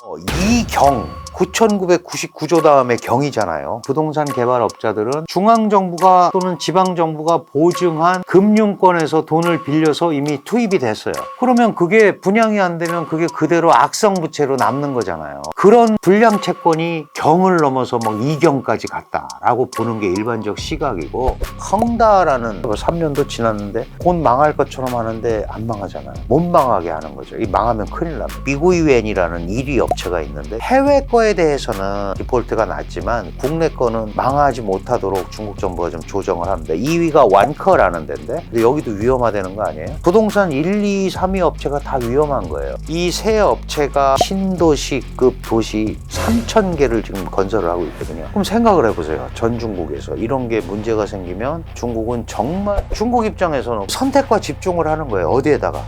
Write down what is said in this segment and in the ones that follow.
이경 9,999조 다음에 경이잖아요. 부동산 개발업자들은 중앙정부가 또는 지방정부가 보증한 금융권에서 돈을 빌려서 이미 투입이 됐어요. 그러면 그게 분양이 안 되면 그게 그대로 악성부채로 남는 거잖아요. 그런 불량 채권이 경을 넘어서 막 이경까지 갔다라고 보는 게 일반적 시각이고, 헝다라는 3년도 지났는데 곧 망할 것처럼 하는데 안 망하잖아요. 못 망하게 하는 거죠. 이 망하면 큰일 납니다. 미구이웬이라는 1위 업체가 있는데 해외 거에 대해서는 디폴트가 났지만 국내 거는 망하지 못하도록 중국 정부가 좀 조정을 합니다. 2위가 완커라는 데인데, 근데 여기도 위험하다는 거 아니에요? 부동산 1, 2, 3위 업체가 다 위험한 거예요. 이 세 업체가 신도시급 도시 3,000개를 지금 건설을 하고 있거든요. 그럼 생각을 해보세요. 전 중국에서 이런 게 문제가 생기면 중국은 정말, 중국 입장에서는 선택과 집중을 하는 거예요. 어디에다가?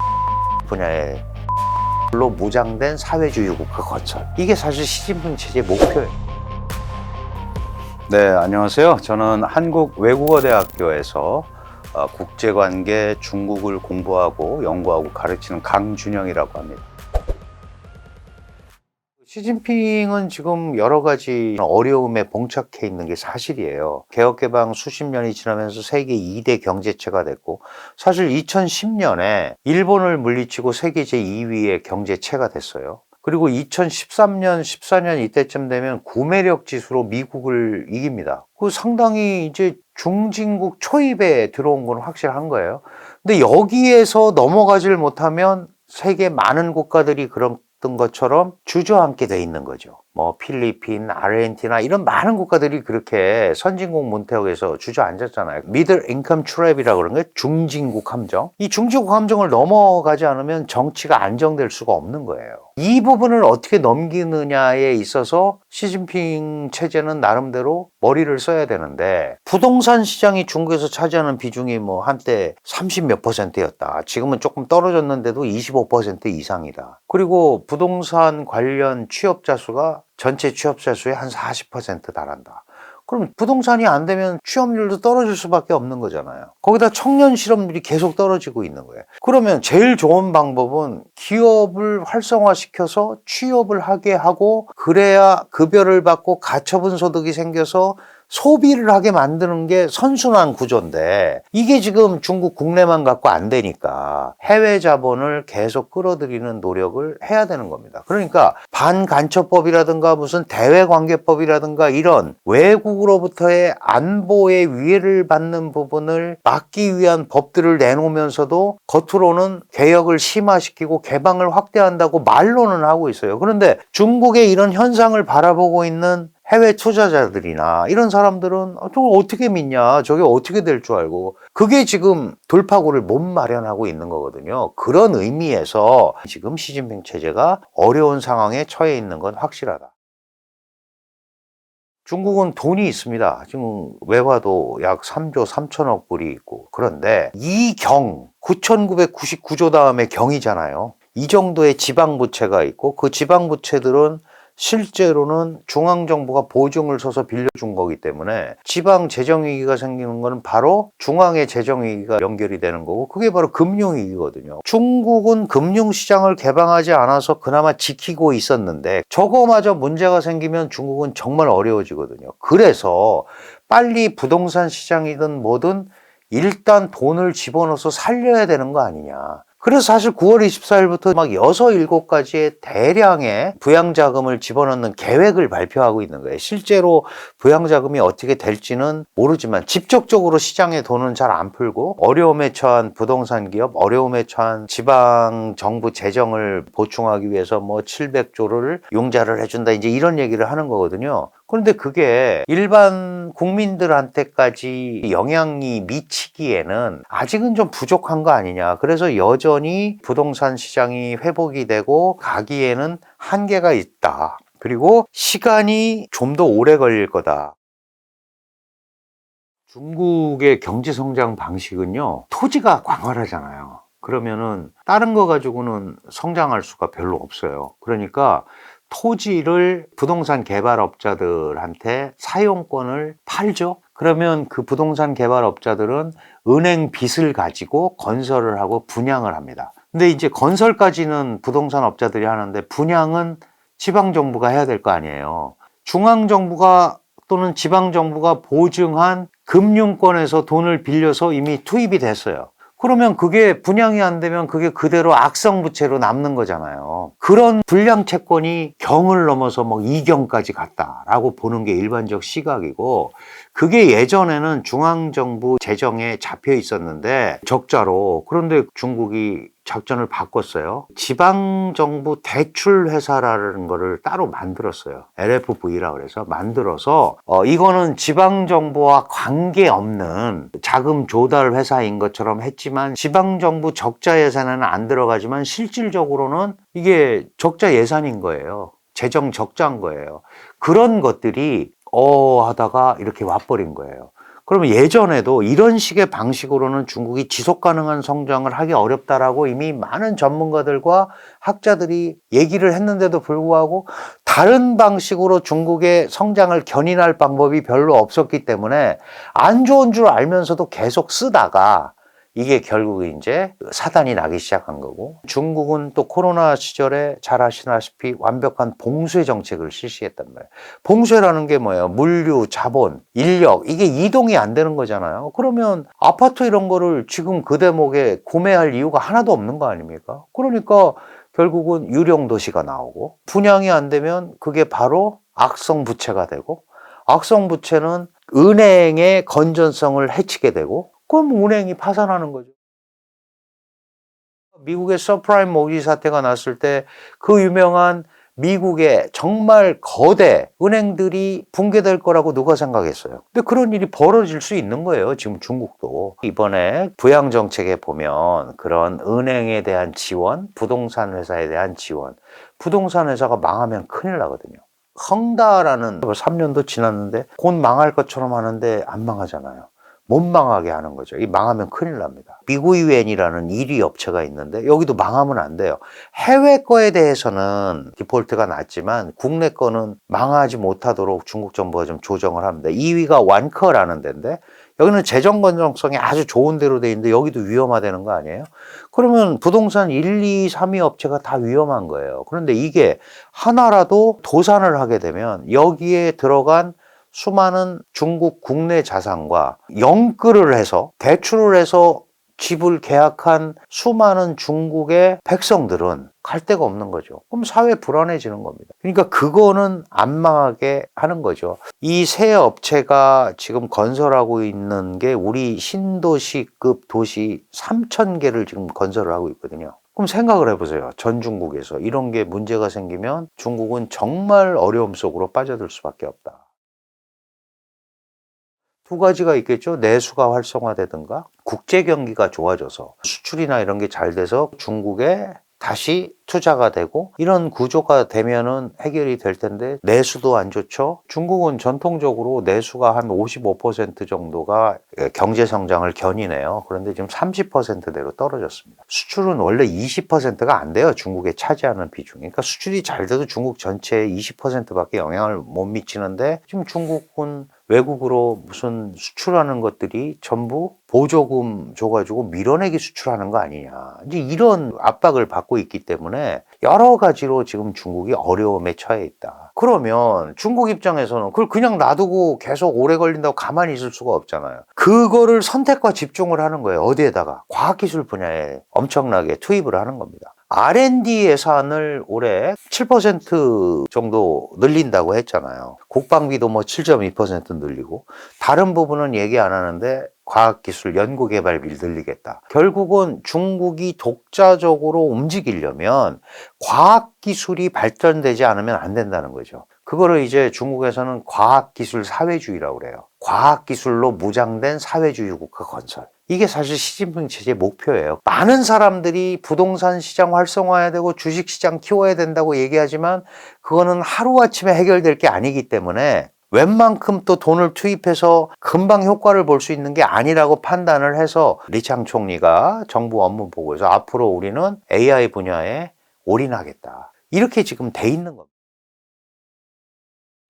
분야에 로 무장된 사회주의 국가 건설. 이게 사실 시진핑 체제의 목표예요. 네, 안녕하세요. 저는 한국외국어대학교에서 국제관계, 중국을 공부하고 연구하고 가르치는 강준영이라고 합니다. 시진핑은 지금 여러 가지 어려움에 봉착해 있는 게 사실이에요. 개혁개방 수십 년이 지나면서 세계 2대 경제체가 됐고, 사실 2010년에 일본을 물리치고 세계 제2위의 경제체가 됐어요. 그리고 2013년, 14년 이때쯤 되면 구매력 지수로 미국을 이깁니다. 그 상당히 이제 중진국 초입에 들어온 건 확실한 거예요. 근데 여기에서 넘어가질 못하면 세계 많은 국가들이 그런 것처럼 주저앉게 돼 있는 거죠. 뭐 필리핀, 아르헨티나 이런 많은 국가들이 그렇게 선진국 문턱에서 주저앉았잖아요. 미들 인컴 트랩이라고 그러는 게 중진국 함정. 이 중진국 함정을 넘어가지 않으면 정치가 안정될 수가 없는 거예요. 이 부분을 어떻게 넘기느냐에 있어서 시진핑 체제는 나름대로 머리를 써야 되는데, 부동산 시장이 중국에서 차지하는 비중이 뭐 한때 30몇 %였다. 지금은 조금 떨어졌는데도 25% 이상이다. 그리고 부동산 관련 취업자 수가 전체 취업자 수의 한 40% 달한다. 그럼 부동산이 안 되면 취업률도 떨어질 수밖에 없는 거잖아요. 거기다 청년 실업률이 계속 떨어지고 있는 거예요. 그러면 제일 좋은 방법은 기업을 활성화시켜서 취업을 하게 하고, 그래야 급여를 받고 가처분 소득이 생겨서 소비를 하게 만드는 게 선순환 구조인데, 이게 지금 중국 국내만 갖고 안 되니까 해외 자본을 계속 끌어들이는 노력을 해야 되는 겁니다. 그러니까 반간첩법이라든가 무슨 대외관계법이라든가 이런 외국으로부터의 안보의 위해를 받는 부분을 막기 위한 법들을 내놓으면서도 겉으로는 개혁을 심화시키고 개방을 확대한다고 말로는 하고 있어요. 그런데 중국의 이런 현상을 바라보고 있는 해외 투자자들이나 이런 사람들은 저걸 어떻게 믿냐, 저게 어떻게 될 줄 알고, 그게 지금 돌파구를 못 마련하고 있는 거거든요. 그런 의미에서 지금 시진핑 체제가 어려운 상황에 처해 있는 건 확실하다. 중국은 돈이 있습니다. 지금 외화도 약 3조 3천억 불이 있고, 그런데 이경 9,999조 다음에 경이잖아요. 이 정도의 지방부채가 있고, 그 지방부채들은 실제로는 중앙정부가 보증을 서서 빌려준 거기 때문에 지방 재정위기가 생기는 거는 바로 중앙의 재정위기가 연결이 되는 거고, 그게 바로 금융위기거든요. 중국은 금융시장을 개방하지 않아서 그나마 지키고 있었는데, 저거마저 문제가 생기면 중국은 정말 어려워지거든요. 그래서 빨리 부동산 시장이든 뭐든 일단 돈을 집어넣어서 살려야 되는 거 아니냐. 그래서 사실 9월 24일부터 막 6, 7가지의 대량의 부양자금을 집어넣는 계획을 발표하고 있는 거예요. 실제로 부양자금이 어떻게 될지는 모르지만 직접적으로 시장에 돈은 잘 안 풀고, 어려움에 처한 부동산 기업, 어려움에 처한 지방 정부 재정을 보충하기 위해서 뭐 700조를 융자를 해준다, 이제 이런 얘기를 하는 거거든요. 그런데 그게 일반 국민들한테까지 영향이 미치기에는 아직은 좀 부족한 거 아니냐. 그래서 여전히 부동산 시장이 회복이 되고 가기에는 한계가 있다. 그리고 시간이 좀 더 오래 걸릴 거다. 중국의 경제 성장 방식은요, 토지가 광활하잖아요. 그러면은 다른 거 가지고는 성장할 수가 별로 없어요. 그러니까 토지를 부동산 개발업자들한테 사용권을 팔죠. 그러면 그 부동산 개발업자들은 은행 빚을 가지고 건설을 하고 분양을 합니다. 근데 이제 건설까지는 부동산 업자들이 하는데, 분양은 지방정부가 해야 될 거 아니에요. 중앙정부가 또는 지방정부가 보증한 금융권에서 돈을 빌려서 이미 투입이 됐어요. 그러면 그게 분양이 안 되면 그게 그대로 악성부채로 남는 거잖아요. 그런 불량 채권이 경을 넘어서 뭐 이경까지 갔다라고 보는 게 일반적 시각이고, 그게 예전에는 중앙정부 재정에 잡혀 있었는데 적자로, 그런데 중국이 작전을 바꿨어요. 지방정부 대출회사라는 거를 따로 만들었어요. LFV라고 그래서 만들어서 이거는 지방정부와 관계없는 자금 조달 회사인 것처럼 했지만 지방정부 적자 예산에는 안 들어가지만 실질적으로는 이게 적자 예산인 거예요. 재정 적자인 거예요. 그런 것들이 하다가 이렇게 와버린 거예요. 그러면 예전에도 이런 식의 방식으로는 중국이 지속 가능한 성장을 하기 어렵다라고 이미 많은 전문가들과 학자들이 얘기를 했는데도 불구하고 다른 방식으로 중국의 성장을 견인할 방법이 별로 없었기 때문에 안 좋은 줄 알면서도 계속 쓰다가 이게 결국 이제 사단이 나기 시작한 거고, 중국은 또 코로나 시절에 잘 아시다시피 완벽한 봉쇄 정책을 실시했단 말이에요. 봉쇄라는 게 뭐예요? 물류, 자본, 인력, 이게 이동이 안 되는 거잖아요. 그러면 아파트 이런 거를 지금 그 대목에 구매할 이유가 하나도 없는 거 아닙니까? 그러니까 결국은 유령 도시가 나오고, 분양이 안 되면 그게 바로 악성 부채가 되고, 악성 부채는 은행의 건전성을 해치게 되고, 그럼 은행이 파산하는 거죠. 미국의 서프라임 모기지 사태가 났을 때 그 유명한 미국의 정말 거대 은행들이 붕괴될 거라고 누가 생각했어요. 근데 그런 일이 벌어질 수 있는 거예요. 지금 중국도. 이번에 부양 정책에 보면 그런 은행에 대한 지원, 부동산 회사에 대한 지원, 부동산 회사가 망하면 큰일 나거든요. 헝다라는 3년도 지났는데 곧 망할 것처럼 하는데 안 망하잖아요. 못 망하게 하는 거죠. 이 망하면 큰일 납니다. 미구이웬이라는 1위 업체가 있는데 여기도 망하면 안 돼요. 해외 거에 대해서는 디폴트가 났지만 국내 거는 망하지 못하도록 중국 정부가 좀 조정을 합니다. 2위가 완커라는 데인데 여기는 재정 건전성이 아주 좋은 데로 돼 있는데 여기도 위험하다는 거 아니에요? 그러면 부동산 1, 2, 3위 업체가 다 위험한 거예요. 그런데 이게 하나라도 도산을 하게 되면 여기에 들어간 수많은 중국 국내 자산과 연끌을 해서 대출을 해서 집을 계약한 수많은 중국의 백성들은 갈 데가 없는 거죠. 그럼 사회 불안해지는 겁니다. 그러니까 그거는 안 망하게 하는 거죠. 이 세 업체가 지금 건설하고 있는 게 우리 신도시급 도시 3,000개를 지금 건설을 하고 있거든요. 그럼 생각을 해보세요. 전 중국에서 이런 게 문제가 생기면 중국은 정말 어려움 속으로 빠져들 수밖에 없다. 두 가지가 있겠죠. 내수가 활성화되든가 국제 경기가 좋아져서 수출이나 이런 게 잘 돼서 중국에 다시 투자가 되고 이런 구조가 되면은 해결이 될 텐데 내수도 안 좋죠. 중국은 전통적으로 내수가 한 55% 정도가 경제 성장을 견인해요. 그런데 지금 30%대로 떨어졌습니다. 수출은 원래 20%가 안 돼요. 중국에 차지하는 비중이. 그러니까 수출이 잘 돼도 중국 전체의 20%밖에 영향을 못 미치는데 지금 중국은 외국으로 무슨 수출하는 것들이 전부 보조금 줘가지고 밀어내기 수출하는 거 아니냐. 이제 이런 압박을 받고 있기 때문에 여러 가지로 지금 중국이 어려움에 처해 있다. 그러면 중국 입장에서는 그걸 그냥 놔두고 계속 오래 걸린다고 가만히 있을 수가 없잖아요. 그거를 선택과 집중을 하는 거예요. 어디에다가? 과학기술 분야에 엄청나게 투입을 하는 겁니다. R&D 예산을 올해 7% 정도 늘린다고 했잖아요. 국방비도 뭐 7.2% 늘리고 다른 부분은 얘기 안 하는데 과학기술 연구개발비를 늘리겠다. 결국은 중국이 독자적으로 움직이려면 과학기술이 발전되지 않으면 안 된다는 거죠. 그거를 이제 중국에서는 과학기술 사회주의라고 그래요. 과학기술로 무장된 사회주의 국가 건설. 이게 사실 시진핑 체제의 목표예요. 많은 사람들이 부동산 시장 활성화해야 되고 주식 시장 키워야 된다고 얘기하지만 그거는 하루아침에 해결될 게 아니기 때문에 웬만큼 또 돈을 투입해서 금방 효과를 볼 수 있는 게 아니라고 판단을 해서 리창 총리가 정부 업무 보고에서 앞으로 우리는 AI 분야에 올인하겠다. 이렇게 지금 돼 있는 겁니다.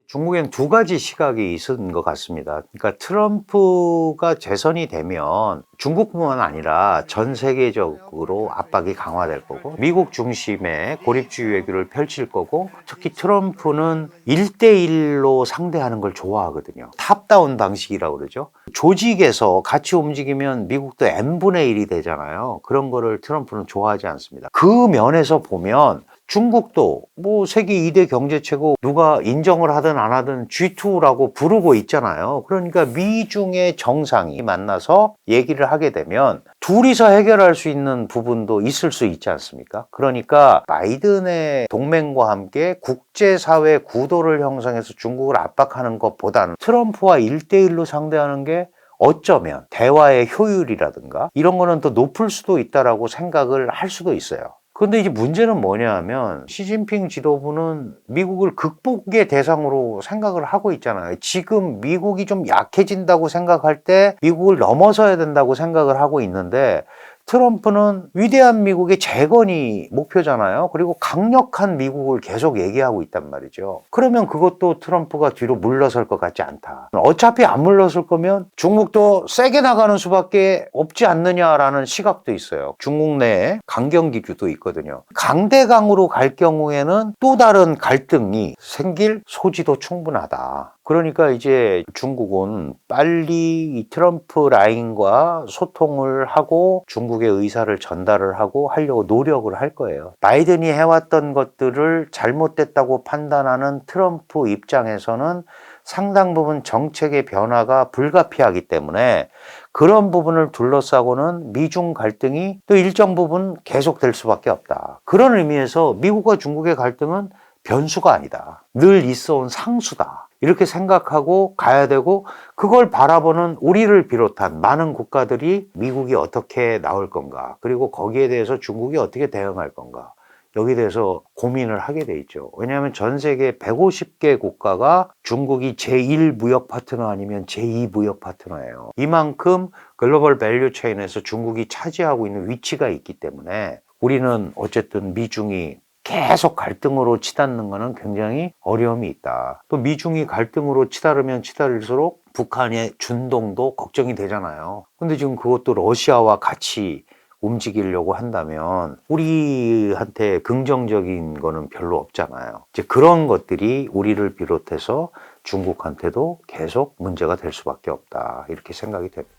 중국엔 두 가지 시각이 있은 것 같습니다. 그러니까 트럼프가 재선이 되면 중국뿐만 아니라 전 세계적으로 압박이 강화될 거고 미국 중심의 고립주의 외교를 펼칠 거고 특히 트럼프는 1대1로 상대하는 걸 좋아하거든요. 탑다운 방식이라고 그러죠. 조직에서 같이 움직이면 미국도 n분의 1이 되잖아요. 그런 거를 트럼프는 좋아하지 않습니다. 그 면에서 보면 중국도 뭐 세계 2대 경제체고 누가 인정을 하든 안 하든 G2라고 부르고 있잖아요. 그러니까 미중의 정상이 만나서 얘기를 하게 되면 둘이서 해결할 수 있는 부분도 있을 수 있지 않습니까? 그러니까 바이든의 동맹과 함께 국제사회 구도를 형성해서 중국을 압박하는 것보다는 트럼프와 1대1로 상대하는 게 어쩌면 대화의 효율이라든가 이런 거는 더 높을 수도 있다라고 생각을 할 수도 있어요. 근데 이제 문제는 뭐냐 하면 시진핑 지도부는 미국을 극복의 대상으로 생각을 하고 있잖아요. 지금 미국이 좀 약해진다고 생각할 때 미국을 넘어서야 된다고 생각을 하고 있는데 트럼프는 위대한 미국의 재건이 목표잖아요. 그리고 강력한 미국을 계속 얘기하고 있단 말이죠. 그러면 그것도 트럼프가 뒤로 물러설 것 같지 않다. 어차피 안 물러설 거면 중국도 세게 나가는 수밖에 없지 않느냐라는 시각도 있어요. 중국 내에 강경 기류도 있거든요. 강대강으로 갈 경우에는 또 다른 갈등이 생길 소지도 충분하다. 그러니까 이제 중국은 빨리 이 트럼프 라인과 소통을 하고 중국의 의사를 전달을 하고 하려고 노력을 할 거예요. 바이든이 해왔던 것들을 잘못됐다고 판단하는 트럼프 입장에서는 상당 부분 정책의 변화가 불가피하기 때문에 그런 부분을 둘러싸고는 미중 갈등이 또 일정 부분 계속될 수밖에 없다. 그런 의미에서 미국과 중국의 갈등은 변수가 아니다. 늘 있어온 상수다. 이렇게 생각하고 가야 되고 그걸 바라보는 우리를 비롯한 많은 국가들이 미국이 어떻게 나올 건가 그리고 거기에 대해서 중국이 어떻게 대응할 건가 여기에 대해서 고민을 하게 돼 있죠. 왜냐하면 전 세계 150개 국가가 중국이 제1 무역 파트너 아니면 제2 무역 파트너예요. 이만큼 글로벌 밸류 체인에서 중국이 차지하고 있는 위치가 있기 때문에 우리는 어쨌든 미중이 계속 갈등으로 치닫는 것은 굉장히 어려움이 있다. 또 미중이 갈등으로 치달으면 치달을수록 북한의 준동도 걱정이 되잖아요. 근데 지금 그것도 러시아와 같이 움직이려고 한다면 우리한테 긍정적인 거는 별로 없잖아요. 이제 그런 것들이 우리를 비롯해서 중국한테도 계속 문제가 될 수밖에 없다. 이렇게 생각이 됩니다.